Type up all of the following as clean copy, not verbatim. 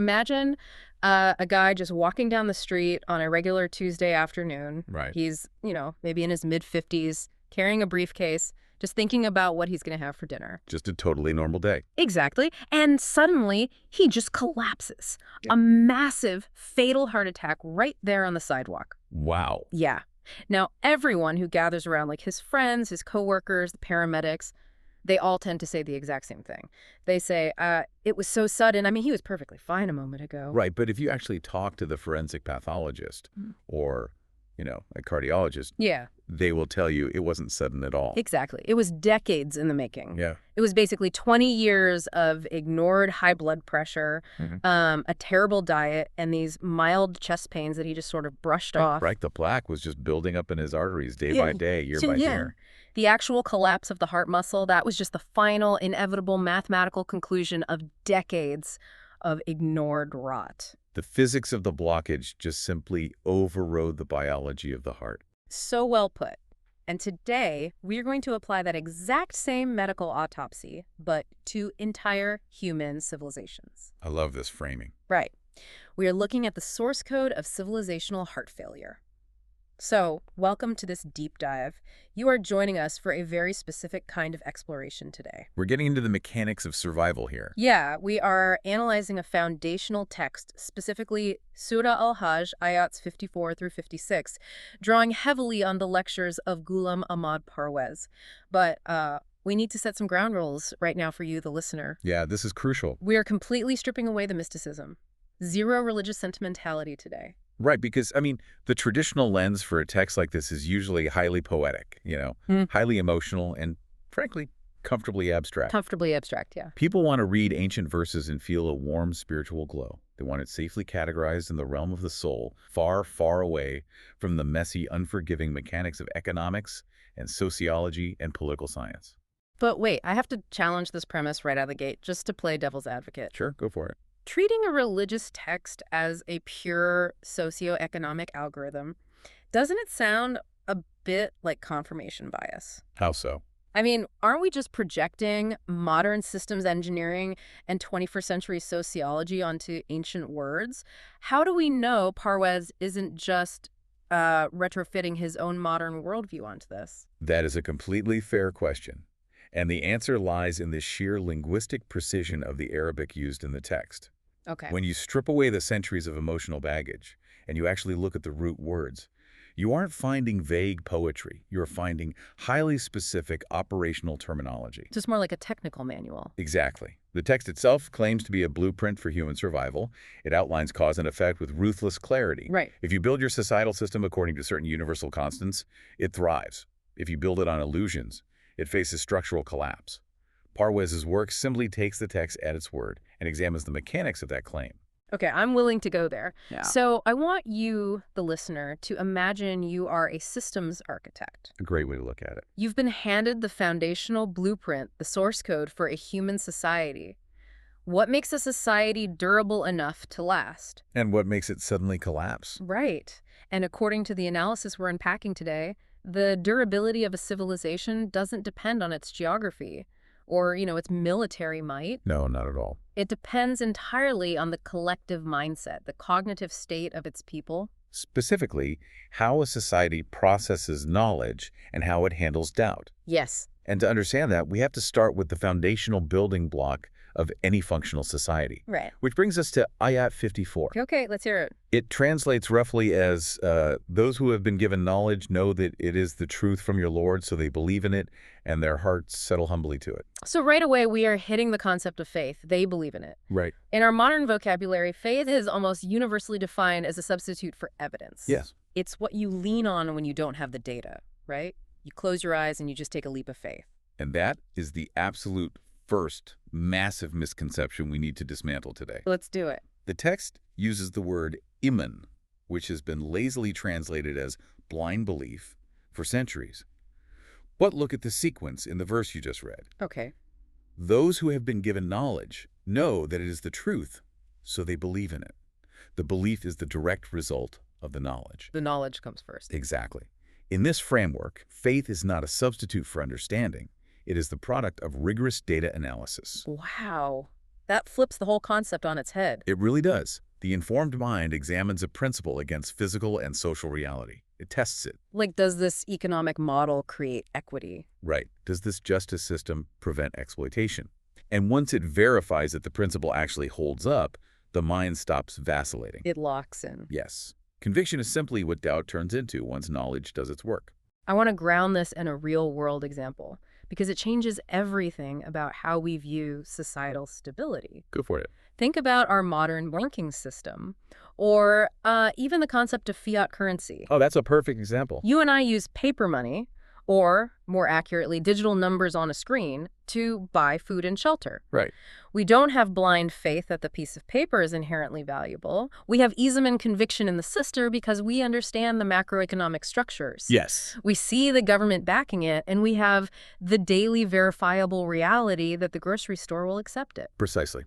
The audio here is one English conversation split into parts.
Imagine a guy just walking down the street on a regular Tuesday afternoon. Right. He's, maybe in his mid-50s, carrying a briefcase, just thinking about what he's going to have for dinner. Just a totally normal day. Exactly. And suddenly, he just collapses. Yeah. A massive, fatal heart attack right there on the sidewalk. Wow. Yeah. Now, everyone who gathers around, like his friends, his coworkers, the paramedics, they all tend to say the exact same thing. They say, it was so sudden. I mean, he was perfectly fine a moment ago. Right, but if you actually talk to the forensic pathologist or, a cardiologist, yeah, they will tell you it wasn't sudden at all. Exactly. It was decades in the making. Yeah. It was basically 20 years of ignored high blood pressure, a terrible diet, and these mild chest pains that he just sort of brushed off. Right, the plaque was just building up in his arteries day by day, year by year. The actual collapse of the heart muscle, that was just the final, inevitable mathematical conclusion of decades of ignored rot. The physics of the blockage just simply overrode the biology of the heart. So well put. And today, we're going to apply that exact same medical autopsy, but to entire human civilizations. I love this framing. Right. We are looking at the source code of civilizational heart failure. So, welcome to this deep dive. You are joining us for a very specific kind of exploration today. We're getting into the mechanics of survival here. Yeah, we are analyzing a foundational text, specifically Surah Al-Hajj, Ayats 54 through 56, drawing heavily on the lectures of Ghulam Ahmad Parvez. But we need to set some ground rules right now for you, the listener. Yeah, this is crucial. We are completely stripping away the mysticism. Zero religious sentimentality today. Right, because, the traditional lens for a text like this is usually highly poetic, highly emotional, and, frankly, comfortably abstract. Comfortably abstract, yeah. People want to read ancient verses and feel a warm spiritual glow. They want it safely categorized in the realm of the soul, far, far away from the messy, unforgiving mechanics of economics and sociology and political science. But wait, I have to challenge this premise right out of the gate, just to play devil's advocate. Sure, go for it. Treating a religious text as a pure socioeconomic algorithm, doesn't it sound a bit like confirmation bias? How so? Aren't we just projecting modern systems engineering and 21st century sociology onto ancient words? How do we know Parvez isn't just retrofitting his own modern worldview onto this? That is a completely fair question. And the answer lies in the sheer linguistic precision of the Arabic used in the text. Okay. When you strip away the centuries of emotional baggage and you actually look at the root words, you aren't finding vague poetry. You're finding highly specific operational terminology. Just more like a technical manual. Exactly. The text itself claims to be a blueprint for human survival. It outlines cause and effect with ruthless clarity. Right. If you build your societal system according to certain universal constants, it thrives. If you build it on illusions, it faces structural collapse. Parvez's work simply takes the text at its word and examines the mechanics of that claim. Okay, I'm willing to go there. Yeah. So I want you, the listener, to imagine you are a systems architect. A great way to look at it. You've been handed the foundational blueprint, the source code for a human society. What makes a society durable enough to last? And what makes it suddenly collapse? Right. And according to the analysis we're unpacking today, the durability of a civilization doesn't depend on its geography or, its military might. No, not at all. It depends entirely on the collective mindset, the cognitive state of its people. Specifically, how a society processes knowledge and how it handles doubt. Yes. And to understand that, we have to start with the foundational building block of any functional society. Right. Which brings us to Ayat 54. Okay, let's hear it. It translates roughly as, those who have been given knowledge know that it is the truth from your Lord, so they believe in it, and their hearts settle humbly to it. So right away, we are hitting the concept of faith. They believe in it. Right. In our modern vocabulary, faith is almost universally defined as a substitute for evidence. Yes. It's what you lean on when you don't have the data, right? You close your eyes and you just take a leap of faith. And that is the absolute first massive misconception we need to dismantle today. Let's do it. The text uses the word iman, which has been lazily translated as blind belief for centuries. But look at the sequence in the verse you just read. Okay. Those who have been given knowledge know that it is the truth, so they believe in it. The belief is the direct result of the knowledge. The knowledge comes first. Exactly. In this framework, faith is not a substitute for understanding. It is the product of rigorous data analysis. Wow. That flips the whole concept on its head. It really does. The informed mind examines a principle against physical and social reality. It tests it. Like, does this economic model create equity? Right. Does this justice system prevent exploitation? And once it verifies that the principle actually holds up, the mind stops vacillating. It locks in. Yes. Conviction is simply what doubt turns into once knowledge does its work. I want to ground this in a real-world example because it changes everything about how we view societal stability. Go for it. Think about our modern banking system, or even the concept of fiat currency. Oh, that's a perfect example. You and I use paper money, or more accurately, digital numbers on a screen, to buy food and shelter. Right. We don't have blind faith that the piece of paper is inherently valuable. We have ism and conviction in the system because we understand the macroeconomic structures. Yes. We see the government backing it, and we have the daily verifiable reality that the grocery store will accept it. Precisely.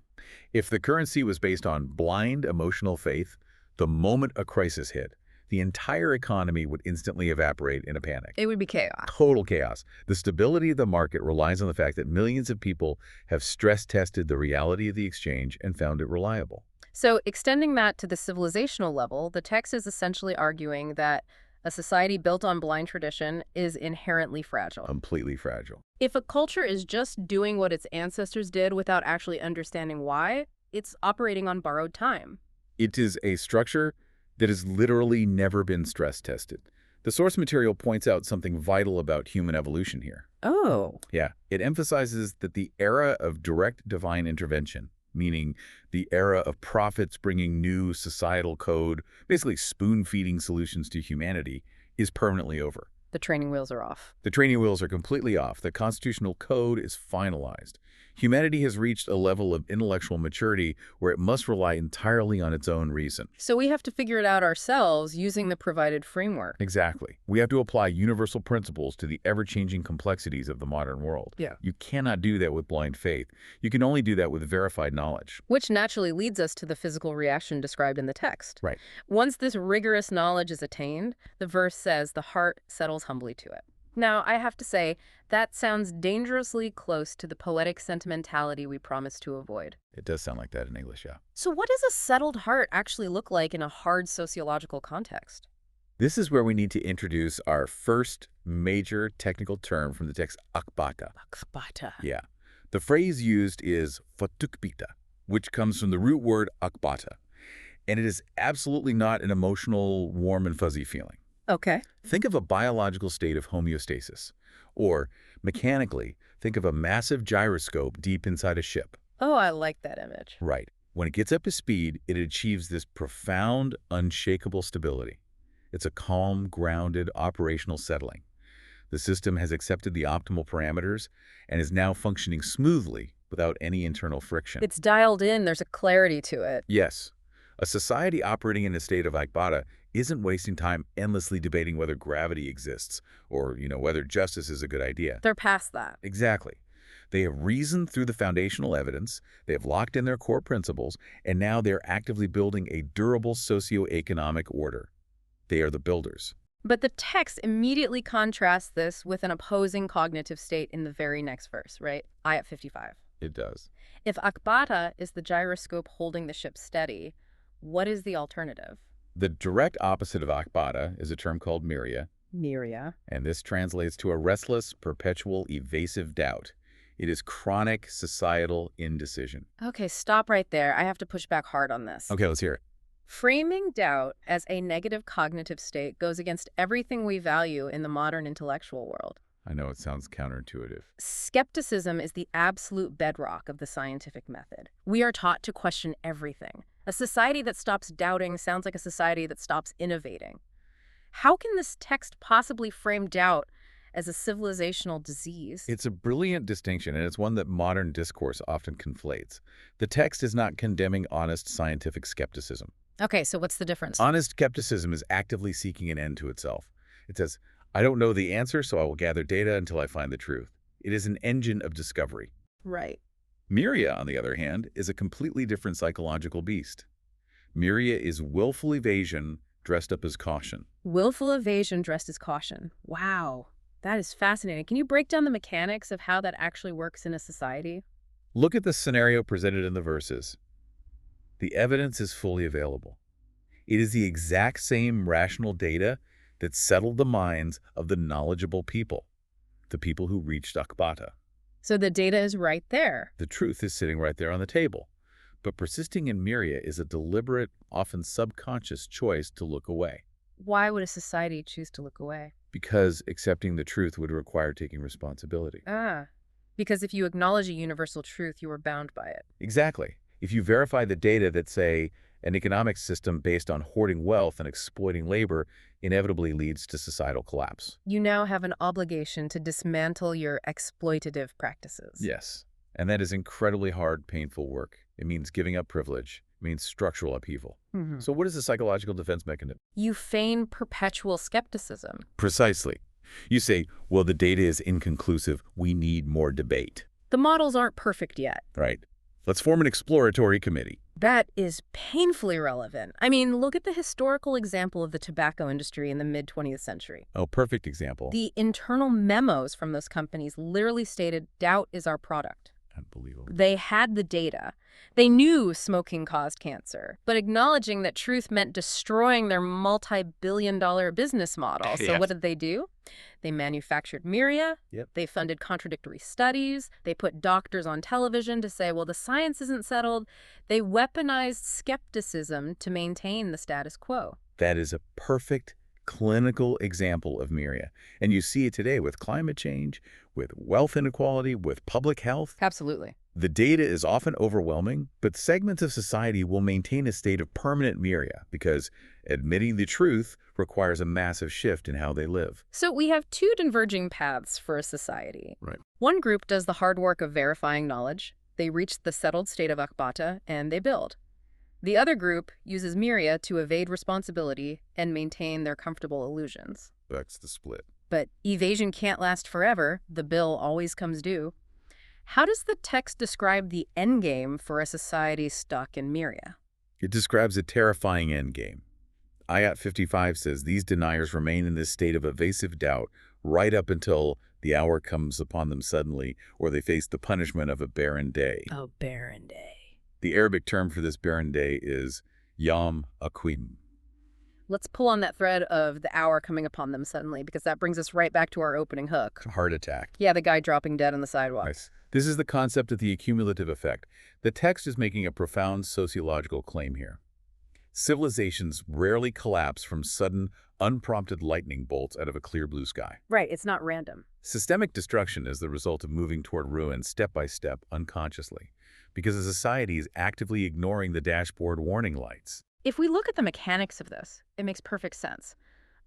If the currency was based on blind emotional faith, the moment a crisis hit, the entire economy would instantly evaporate in a panic. It would be chaos. Total chaos. The stability of the market relies on the fact that millions of people have stress-tested the reality of the exchange and found it reliable. So extending that to the civilizational level, the text is essentially arguing that a society built on blind tradition is inherently fragile. Completely fragile. If a culture is just doing what its ancestors did without actually understanding why, it's operating on borrowed time. It is a structure that has literally never been stress-tested. The source material points out something vital about human evolution here. Oh. Yeah, it emphasizes that the era of direct divine intervention, meaning the era of prophets bringing new societal code, basically spoon-feeding solutions to humanity, is permanently over. The training wheels are off. The training wheels are completely off. The constitutional code is finalized. Humanity has reached a level of intellectual maturity where it must rely entirely on its own reason. So we have to figure it out ourselves using the provided framework. Exactly. We have to apply universal principles to the ever-changing complexities of the modern world. Yeah. You cannot do that with blind faith. You can only do that with verified knowledge. Which naturally leads us to the physical reaction described in the text. Right. Once this rigorous knowledge is attained, the verse says the heart settles humbly to it. Now, I have to say, that sounds dangerously close to the poetic sentimentality we promise to avoid. It does sound like that in English, yeah. So what does a settled heart actually look like in a hard sociological context? This is where we need to introduce our first major technical term from the text, akbata. Akbata. Yeah. The phrase used is fatukbita, which comes from the root word akbata. And it is absolutely not an emotional, warm and fuzzy feeling. Okay. Think of a biological state of homeostasis. Or, mechanically, think of a massive gyroscope deep inside a ship. Oh, I like that image. Right. When it gets up to speed, it achieves this profound, unshakable stability. It's a calm, grounded, operational settling. The system has accepted the optimal parameters and is now functioning smoothly without any internal friction. It's dialed in. There's a clarity to it. Yes. A society operating in a state of Iqamat isn't wasting time endlessly debating whether gravity exists or, whether justice is a good idea. They're past that. Exactly. They have reasoned through the foundational evidence, they have locked in their core principles, and now they're actively building a durable socio-economic order. They are the builders. But the text immediately contrasts this with an opposing cognitive state in the very next verse, right? Ayat 55. It does. If Akbata is the gyroscope holding the ship steady, what is the alternative? The direct opposite of Akbata is a term called Myriad, Myriad. and this translates to a restless, perpetual, evasive doubt. It is chronic societal indecision. Okay, stop right there. I have to push back hard on this. Okay, let's hear it. Framing doubt as a negative cognitive state goes against everything we value in the modern intellectual world. I know it sounds counterintuitive. Skepticism is the absolute bedrock of the scientific method. We are taught to question everything. A society that stops doubting sounds like a society that stops innovating. How can this text possibly frame doubt as a civilizational disease? It's a brilliant distinction, and it's one that modern discourse often conflates. The text is not condemning honest scientific skepticism. Okay, so what's the difference? Honest skepticism is actively seeking an end to itself. It says, I don't know the answer, so I will gather data until I find the truth. It is an engine of discovery. Right. Myriad, on the other hand, is a completely different psychological beast. Myriad is willful evasion dressed up as caution. Willful evasion dressed as caution. Wow, that is fascinating. Can you break down the mechanics of how that actually works in a society? Look at the scenario presented in the verses. The evidence is fully available. It is the exact same rational data that settled the minds of the knowledgeable people, the people who reached Akbata. So the data is right there. The truth is sitting right there on the table. But persisting in Myriad is a deliberate, often subconscious choice to look away. Why would a society choose to look away? Because accepting the truth would require taking responsibility. Because if you acknowledge a universal truth, you are bound by it. Exactly. If you verify the data that say an economic system based on hoarding wealth and exploiting labor inevitably leads to societal collapse. You now have an obligation to dismantle your exploitative practices. Yes. And that is incredibly hard, painful work. It means giving up privilege. It means structural upheaval. So what is the psychological defense mechanism? You feign perpetual skepticism. Precisely. You say, well, the data is inconclusive. We need more debate. The models aren't perfect yet. Right. Let's form an exploratory committee. That is painfully relevant. I mean, look at the historical example of the tobacco industry in the mid-20th century. Oh, perfect example. The internal memos from those companies literally stated, doubt is our product. Unbelievable. They had the data. They knew smoking caused cancer, but acknowledging that truth meant destroying their multi-billion-dollar business model. So Yes. what did they do? They manufactured Myriad. Yep. They funded contradictory studies. They put doctors on television to say, well, the science isn't settled. They weaponized skepticism to maintain the status quo. That is a perfect clinical example of Myriad. And you see it today with climate change, with wealth inequality, with public health. Absolutely. The data is often overwhelming, but segments of society will maintain a state of permanent Myriad because admitting the truth requires a massive shift in how they live. So we have two diverging paths for a society. Right. One group does the hard work of verifying knowledge. They reach the settled state of Akbata, and they build. The other group uses Myriad to evade responsibility and maintain their comfortable illusions. That's the split. But evasion can't last forever. The bill always comes due. How does the text describe the endgame for a society stuck in Myriad? It describes a terrifying endgame. Ayat 55 says these deniers remain in this state of evasive doubt right up until the hour comes upon them suddenly or they face the punishment of a barren day. Oh, barren day. The Arabic term for this barren day is Yom Aqim. Let's pull on that thread of the hour coming upon them suddenly, because that brings us right back to our opening hook. Heart attack. Yeah, the guy dropping dead on the sidewalk. Nice. This is the concept of the accumulative effect. The text is making a profound sociological claim here. Civilizations rarely collapse from sudden, unprompted lightning bolts out of a clear blue sky. Right, it's not random. Systemic destruction is the result of moving toward ruin step by step unconsciously, because a society is actively ignoring the dashboard warning lights. If we look at the mechanics of this, it makes perfect sense.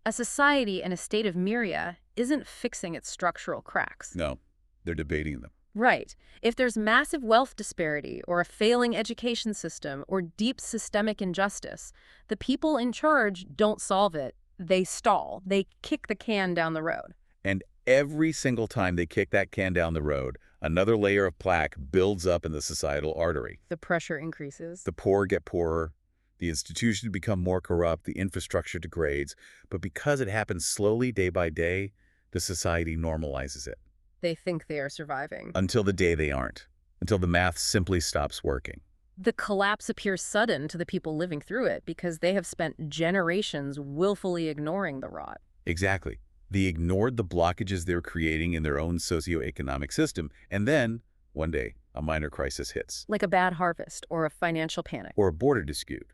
A society in a state of Myriad isn't fixing its structural cracks. No, they're debating them. Right. If there's massive wealth disparity or a failing education system or deep systemic injustice, the people in charge don't solve it. They stall. They kick the can down the road. And every single time they kick that can down the road, another layer of plaque builds up in the societal artery. The pressure increases. The poor get poorer. The institutions become more corrupt. The infrastructure degrades. But because it happens slowly, day by day, the society normalizes it. They think they are surviving. Until the day they aren't. Until the math simply stops working. The collapse appears sudden to the people living through it because they have spent generations willfully ignoring the rot. Exactly. They ignored the blockages they were creating in their own socioeconomic system. And then, one day, a minor crisis hits. Like a bad harvest or a financial panic. Or a border dispute.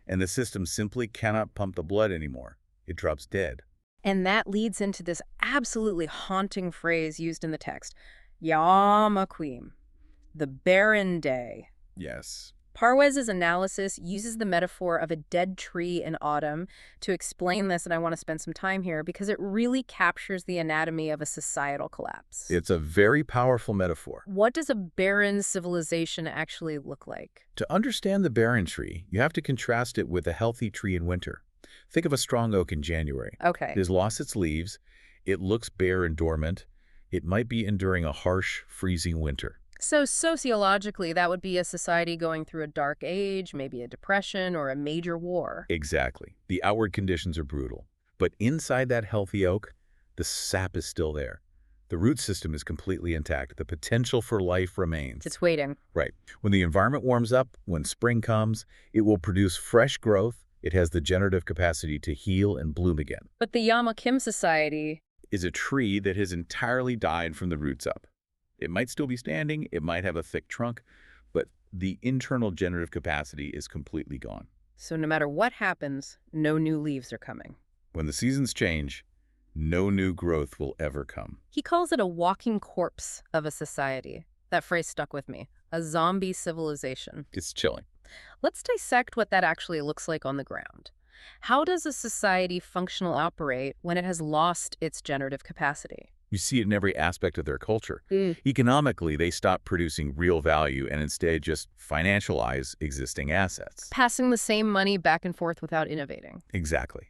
And the system simply cannot pump the blood anymore. It drops dead. And that leads into this absolutely haunting phrase used in the text, Yom Aqim, the barren day. Yes. Parwez's analysis uses the metaphor of a dead tree in autumn to explain this, and I want to spend some time here because it really captures the anatomy of a societal collapse. It's a very powerful metaphor. What does a barren civilization actually look like? To understand the barren tree, you have to contrast it with a healthy tree in winter. Think of a strong oak in January. Okay. It has lost its leaves. It looks bare and dormant. It might be enduring a harsh, freezing winter. So sociologically, that would be a society going through a dark age, maybe a depression or a major war. Exactly. The outward conditions are brutal. But inside that healthy oak, the sap is still there. The root system is completely intact. The potential for life remains. It's waiting. Right. When the environment warms up, when spring comes, it will produce fresh growth. It has the generative capacity to heal and bloom again. But the Yama-Kim society Is a tree that has entirely died from the roots up. It might still be standing, it might have a thick trunk, but the internal generative capacity is completely gone. So no matter what happens, no new leaves are coming. When the seasons change, no new growth will ever come. He calls it a walking corpse of a society. That phrase stuck with me. A zombie civilization. It's chilling. Let's dissect what that actually looks like on the ground. How does a society functionally operate when it has lost its generative capacity? You see it in every aspect of their culture. Economically, they stop producing real value and instead just financialize existing assets. Passing the same money back and forth without innovating. Exactly.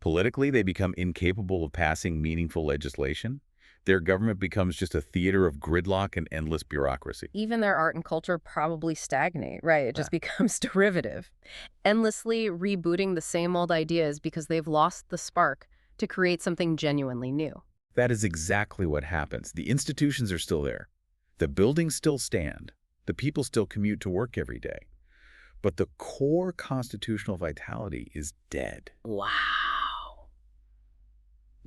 Politically, they become incapable of passing meaningful legislation. Their government becomes just a theater of gridlock and endless bureaucracy. Even their art and culture probably stagnate, right? It just becomes derivative. Endlessly rebooting the same old ideas because they've lost the spark to create something genuinely new. That is exactly what happens. The institutions are still there. The buildings still stand. The people still commute to work every day. But the core constitutional vitality is dead. Wow.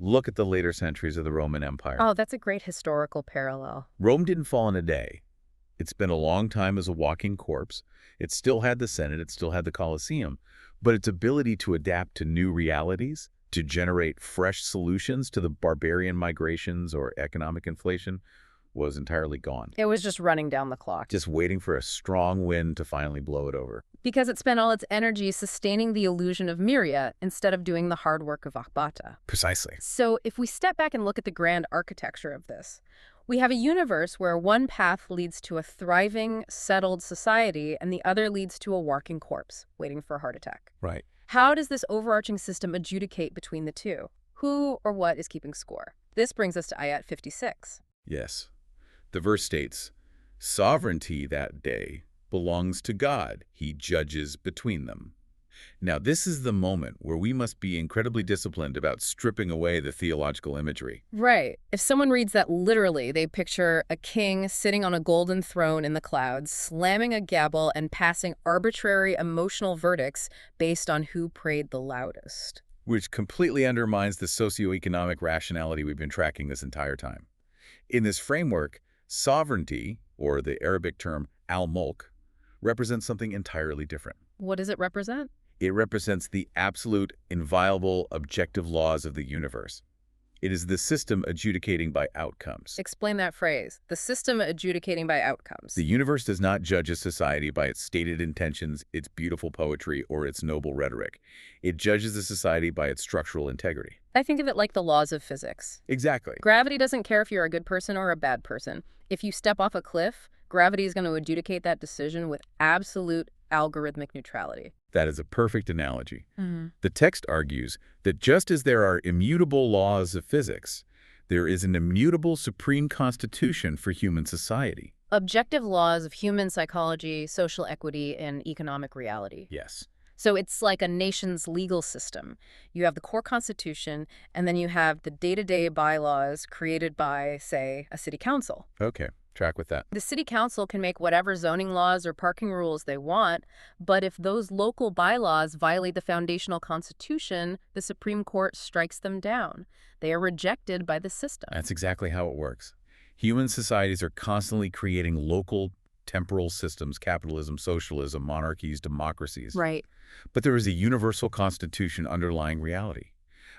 Look at the later centuries of the Roman Empire. Oh, that's a great historical parallel. Rome didn't fall in a day. It spent a long time as a walking corpse. It still had the Senate, it still had the Colosseum, but its ability to adapt to new realities, to generate fresh solutions to the barbarian migrations or economic inflation, was entirely gone. It was just running down the clock. Just waiting for a strong wind to finally blow it over. Because it spent all its energy sustaining the illusion of Myriad instead of doing the hard work of Akbata. Precisely. So if we step back and look at the grand architecture of this, we have a universe where one path leads to a thriving, settled society and the other leads to a walking corpse waiting for a heart attack. Right. How does this overarching system adjudicate between the two? Who or what is keeping score? This brings us to Ayat 56. Yes. The verse states, "Sovereignty that day belongs to God. He judges between them." Now, this is the moment where we must be incredibly disciplined about stripping away the theological imagery. Right. If someone reads that literally, they picture a king sitting on a golden throne in the clouds, slamming a gavel and passing arbitrary emotional verdicts based on who prayed the loudest. Which completely undermines the socioeconomic rationality we've been tracking this entire time. In this framework, sovereignty, or the Arabic term al-Mulk, represents something entirely different. What does it represent? It represents the absolute, inviolable, objective laws of the universe. It is the system adjudicating by outcomes. Explain that phrase. The system adjudicating by outcomes. The universe does not judge a society by its stated intentions, its beautiful poetry, or its noble rhetoric. It judges a society by its structural integrity. I think of it like the laws of physics. Exactly. Gravity doesn't care if you're a good person or a bad person. If you step off a cliff, gravity is going to adjudicate that decision with absolute algorithmic neutrality. That is a perfect analogy. The text argues that just as there are immutable laws of physics, there is an immutable supreme constitution for human society. Objective laws of human psychology, social equity, and economic reality. Yes. So it's like a nation's legal system. You have the core constitution, and then you have the day-to-day bylaws created by, say, a city council. Okay, track with that. The city council can make whatever zoning laws or parking rules they want, but if those local bylaws violate the foundational constitution, the Supreme Court strikes them down. They are rejected by the system. That's exactly how it works. Human societies are constantly creating local temporal systems, capitalism, socialism, monarchies, democracies. Right. But there is a universal constitution underlying reality.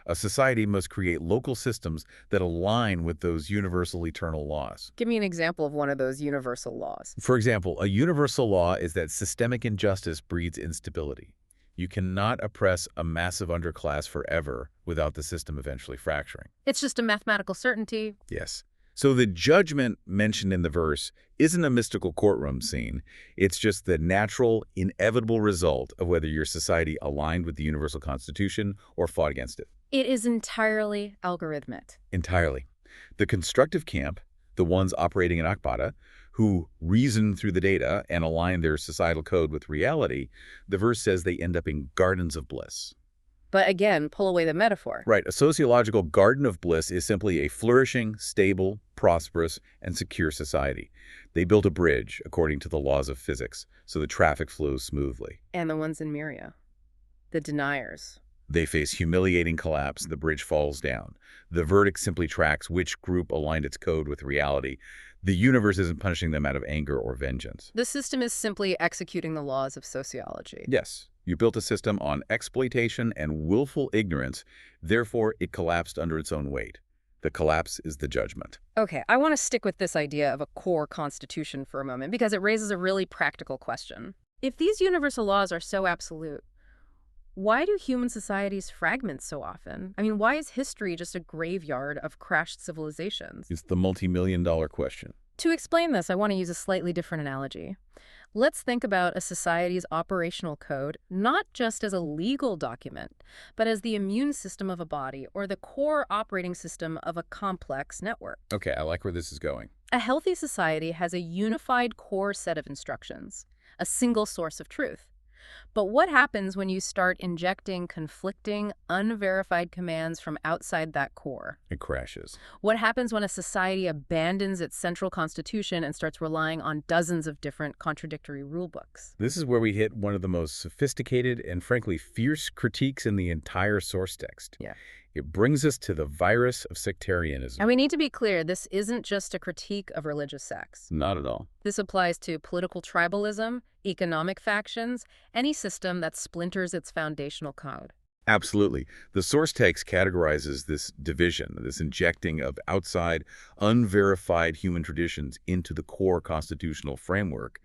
A society must create local systems that align with those universal eternal laws. Give me an example of one of those universal laws. For example, a universal law is that systemic injustice breeds instability. You cannot oppress a massive underclass forever without the system eventually fracturing. It's just a mathematical certainty. Yes. So the judgment mentioned in the verse isn't a mystical courtroom scene. It's just the natural, inevitable result of whether your society aligned with the universal constitution or fought against it. It is entirely algorithmic. Entirely. The constructive camp, the ones operating in Akbata, who reason through the data and align their societal code with reality, the verse says they end up in gardens of bliss. But again, pull away the metaphor. Right, a sociological garden of bliss is simply a flourishing, stable, prosperous, and secure society. They built a bridge, according to the laws of physics, so the traffic flows smoothly. And the ones in Myriad, the deniers. They face humiliating collapse, the bridge falls down. The verdict simply tracks which group aligned its code with reality. The universe isn't punishing them out of anger or vengeance. The system is simply executing the laws of sociology. Yes, you built a system on exploitation and willful ignorance, therefore it collapsed under its own weight. The collapse is the judgment. Okay, I want to stick with this idea of a core constitution for a moment because it raises a really practical question. If these universal laws are so absolute, why do human societies fragment so often? I mean, why is history just a graveyard of crashed civilizations? It's the multi-million-dollar question. To explain this, I want to use a slightly different analogy. Let's think about a society's operational code not just as a legal document, but as the immune system of a body or the core operating system of a complex network. Okay, I like where this is going. A healthy society has a unified core set of instructions, a single source of truth. But what happens when you start injecting conflicting, unverified commands from outside that core? It crashes. What happens when a society abandons its central constitution and starts relying on dozens of different contradictory rulebooks? This is where we hit one of the most sophisticated and frankly fierce critiques in the entire source text. Yeah. It brings us to the virus of sectarianism. And we need to be clear, this isn't just a critique of religious sects. Not at all. This applies to political tribalism, economic factions, any system that splinters its foundational code. Absolutely. The source text categorizes this division, this injecting of outside, unverified human traditions into the core constitutional framework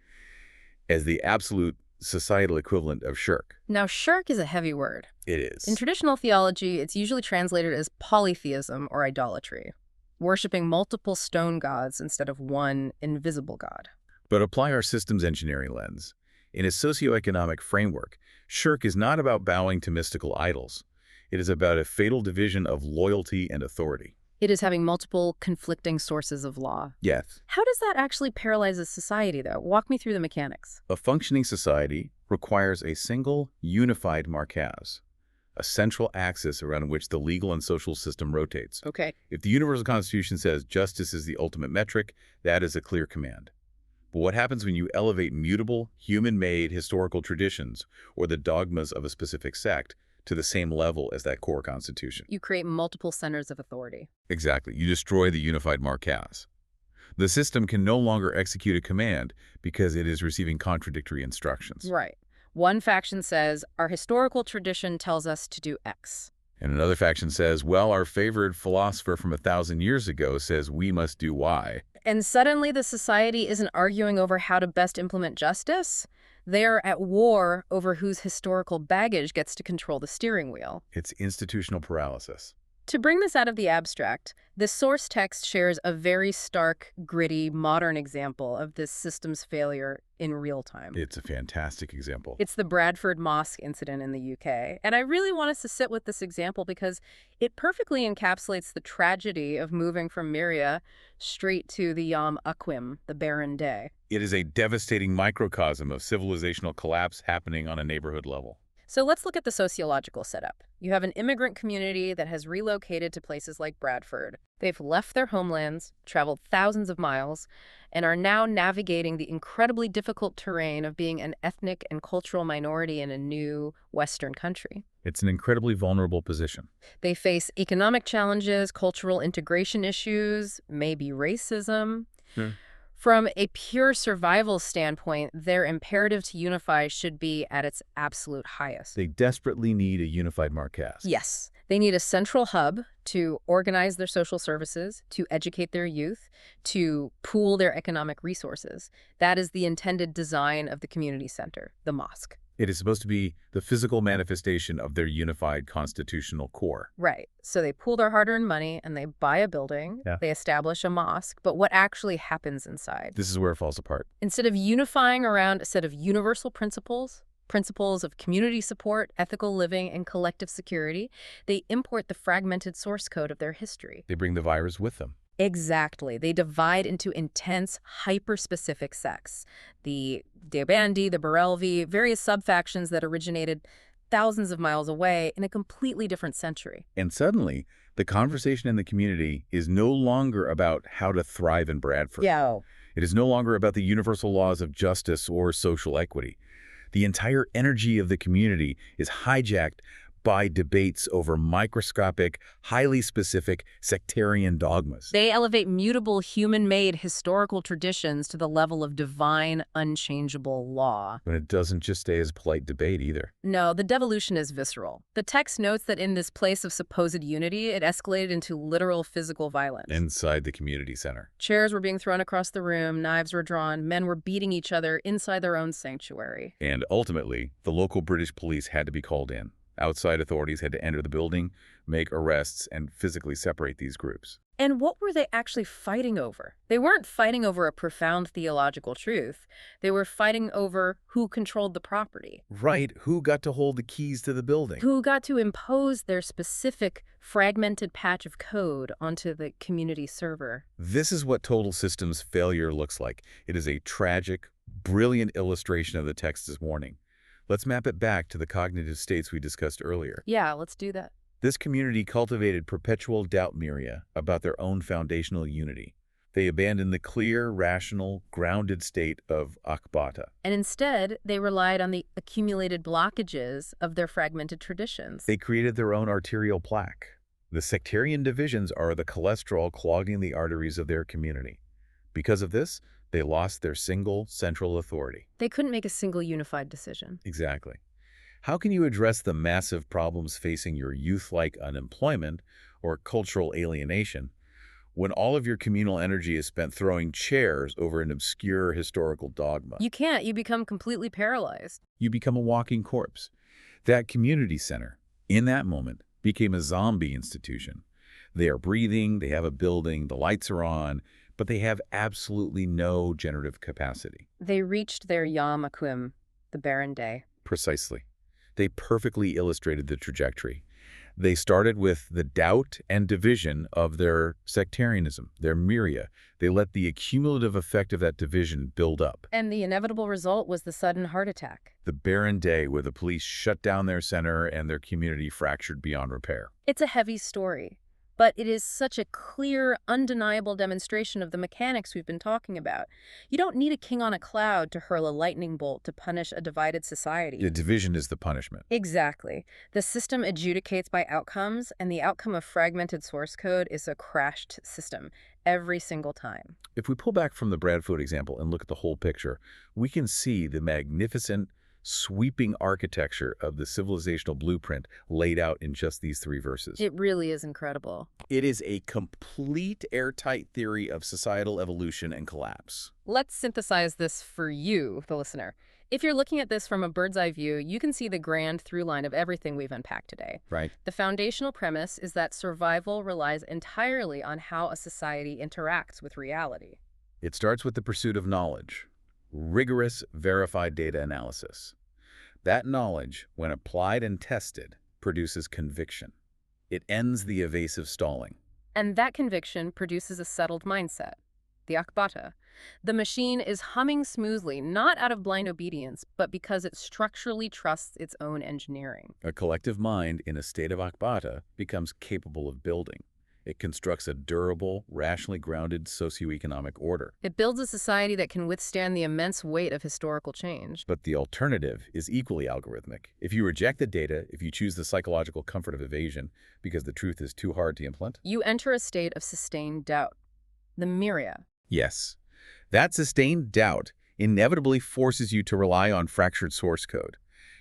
as the absolute societal equivalent of shirk. Now, shirk is a heavy word. It is. In traditional theology, it's usually translated as polytheism or idolatry, worshiping multiple stone gods instead of one invisible god. But apply our systems engineering lens. In a socioeconomic framework, shirk is not about bowing to mystical idols. It is about a fatal division of loyalty and authority. It is having multiple conflicting sources of law. Yes. How does that actually paralyze a society, though? Walk me through the mechanics. A functioning society requires a single, unified marquez, a central axis around which the legal and social system rotates. Okay. If the Universal Constitution says justice is the ultimate metric, that is a clear command. But what happens when you elevate mutable, human-made historical traditions or the dogmas of a specific sect to the same level as that core constitution? You create multiple centers of authority. Exactly. You destroy the unified marquez. The system can no longer execute a command because it is receiving contradictory instructions. Right. One faction says, our historical tradition tells us to do X. And another faction says, well, our favorite philosopher from 1,000 years ago says we must do Y. And suddenly the society isn't arguing over how to best implement justice. They are at war over whose historical baggage gets to control the steering wheel. It's institutional paralysis. To bring this out of the abstract, the source text shares a very stark, gritty, modern example of this system's failure in real time. It's a fantastic example. It's the Bradford Mosque incident in the UK. And I really want us to sit with this example because it perfectly encapsulates the tragedy of moving from Myriad straight to the Yom Aqwim, the barren day. It is a devastating microcosm of civilizational collapse happening on a neighborhood level. So let's look at the sociological setup. You have an immigrant community that has relocated to places like Bradford. They've left their homelands, traveled thousands of miles, and are now navigating the incredibly difficult terrain of being an ethnic and cultural minority in a new Western country. It's an incredibly vulnerable position. They face economic challenges, cultural integration issues, maybe racism. From a pure survival standpoint, their imperative to unify should be at its absolute highest. They desperately need a unified marquez. Yes. They need a central hub to organize their social services, to educate their youth, to pool their economic resources. That is the intended design of the community center, the mosque. It is supposed to be the physical manifestation of their unified constitutional core. Right. So they pool their hard-earned money and they buy a building. Yeah. They establish a mosque. But what actually happens inside? This is where it falls apart. Instead of unifying around a set of universal principles of community support, ethical living, and collective security, they import the fragmented source code of their history. They bring the virus with them. Exactly. They divide into intense, hyper-specific sects. The Deobandi, the Barelvi, various sub-factions that originated thousands of miles away in a completely different century. And suddenly, the conversation in the community is no longer about how to thrive in Bradford. Yeah. It is no longer about the universal laws of justice or social equity. The entire energy of the community is hijacked by debates over microscopic, highly specific sectarian dogmas. They elevate mutable, human-made historical traditions to the level of divine, unchangeable law. But it doesn't just stay as polite debate either. No, the devolution is visceral. The text notes that in this place of supposed unity, it escalated into literal physical violence. Inside the community center. Chairs were being thrown across the room, knives were drawn, men were beating each other inside their own sanctuary. And ultimately, the local British police had to be called in. Outside authorities had to enter the building, make arrests, and physically separate these groups. And what were they actually fighting over? They weren't fighting over a profound theological truth. They were fighting over who controlled the property. Right, who got to hold the keys to the building? Who got to impose their specific fragmented patch of code onto the community server. This is what total systems failure looks like. It is a tragic, brilliant illustration of the text's warning. Let's map it back to the cognitive states we discussed earlier. Yeah, let's do that. This community cultivated perpetual doubt myria about their own foundational unity. They abandoned the clear, rational, grounded state of Akbata. And instead, they relied on the accumulated blockages of their fragmented traditions. They created their own arterial plaque. The sectarian divisions are the cholesterol clogging the arteries of their community. Because of this, they lost their single central authority. They couldn't make a single unified decision. Exactly. How can you address the massive problems facing your youth like unemployment or cultural alienation when all of your communal energy is spent throwing chairs over an obscure historical dogma? You can't. You become completely paralyzed. You become a walking corpse. That community center, in that moment, became a zombie institution. They are breathing, they have a building, the lights are on, but they have absolutely no generative capacity. They reached their Yom Akwim, the barren day. Precisely. They perfectly illustrated the trajectory. They started with the doubt and division of their sectarianism, their myria. They let the accumulative effect of that division build up. And the inevitable result was the sudden heart attack. The barren day where the police shut down their center and their community fractured beyond repair. It's a heavy story, but it is such a clear, undeniable demonstration of the mechanics we've been talking about. You don't need a king on a cloud to hurl a lightning bolt to punish a divided society. The division is the punishment. Exactly. The system adjudicates by outcomes, and the outcome of fragmented source code is a crashed system every single time. If we pull back from the Bradford example and look at the whole picture, we can see the magnificent, sweeping architecture of the civilizational blueprint laid out in just these 3 verses. It really is incredible. It is a complete airtight theory of societal evolution and collapse. Let's synthesize this for you, the listener. If you're looking at this from a bird's eye view, you can see the grand through line of everything we've unpacked today. Right. The foundational premise is that survival relies entirely on how a society interacts with reality. It starts with the pursuit of knowledge, rigorous, verified data analysis. That knowledge, when applied and tested, produces conviction. It ends the evasive stalling. And that conviction produces a settled mindset, the Akbata. The machine is humming smoothly, not out of blind obedience, but because it structurally trusts its own engineering. A collective mind in a state of Akbata becomes capable of building. It constructs a durable, rationally grounded socioeconomic order. It builds a society that can withstand the immense weight of historical change. But the alternative is equally algorithmic. If you reject the data, if you choose the psychological comfort of evasion because the truth is too hard to implement, you enter a state of sustained doubt, the Myriad. Yes. That sustained doubt inevitably forces you to rely on fractured source code.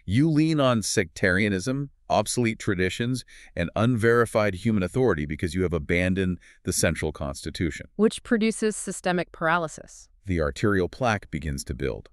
You lean on sectarianism, obsolete traditions, and unverified human authority because you have abandoned the central constitution. Which produces systemic paralysis. The arterial plaque begins to build.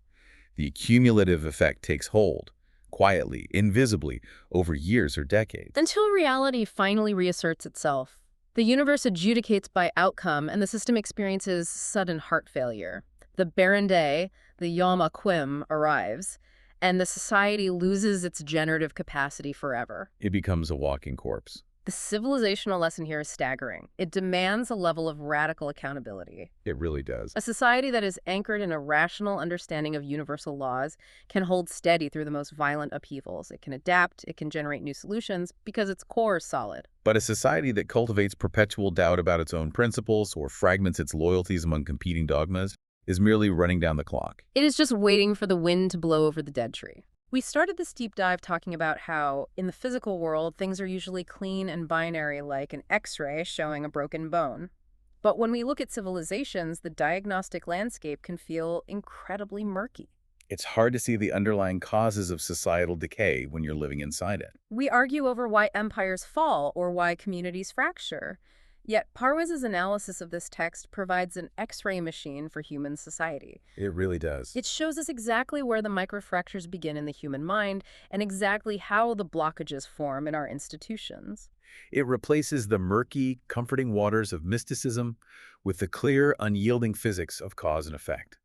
The cumulative effect takes hold, quietly, invisibly, over years or decades. Until reality finally reasserts itself. The universe adjudicates by outcome, and the system experiences sudden heart failure. The barren day, the Yom Akwim, arrives, and the society loses its generative capacity forever. It becomes a walking corpse. The civilizational lesson here is staggering. It demands a level of radical accountability. It really does. A society that is anchored in a rational understanding of universal laws can hold steady through the most violent upheavals. It can adapt, it can generate new solutions because its core is solid. But a society that cultivates perpetual doubt about its own principles or fragments its loyalties among competing dogmas is merely running down the clock. It is just waiting for the wind to blow over the dead tree. We started this deep dive talking about how, in the physical world, things are usually clean and binary, like an X-ray showing a broken bone. But when we look at civilizations, the diagnostic landscape can feel incredibly murky. It's hard to see the underlying causes of societal decay when you're living inside it. We argue over why empires fall or why communities fracture. Yet Parwez's analysis of this text provides an X-ray machine for human society. It really does. It shows us exactly where the microfractures begin in the human mind and exactly how the blockages form in our institutions. It replaces the murky, comforting waters of mysticism with the clear, unyielding physics of cause and effect.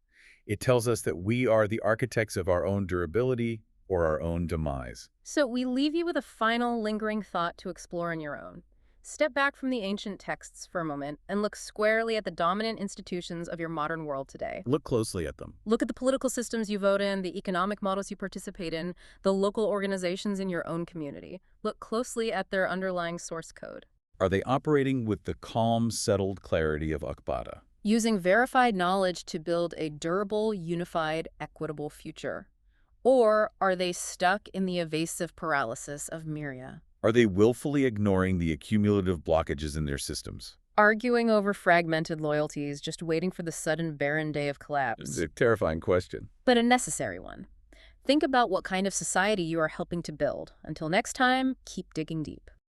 It tells us that we are the architects of our own durability or our own demise. So we leave you with a final lingering thought to explore on your own. Step back from the ancient texts for a moment and look squarely at the dominant institutions of your modern world today. Look closely at them. Look at the political systems you vote in, the economic models you participate in, the local organizations in your own community. Look closely at their underlying source code. Are they operating with the calm, settled clarity of Akbada? Using verified knowledge to build a durable, unified, equitable future? Or are they stuck in the evasive paralysis of Myriad? Are they willfully ignoring the accumulative blockages in their systems? Arguing over fragmented loyalties, just waiting for the sudden barren day of collapse. It's a terrifying question. But a necessary one. Think about what kind of society you are helping to build. Until next time, keep digging deep.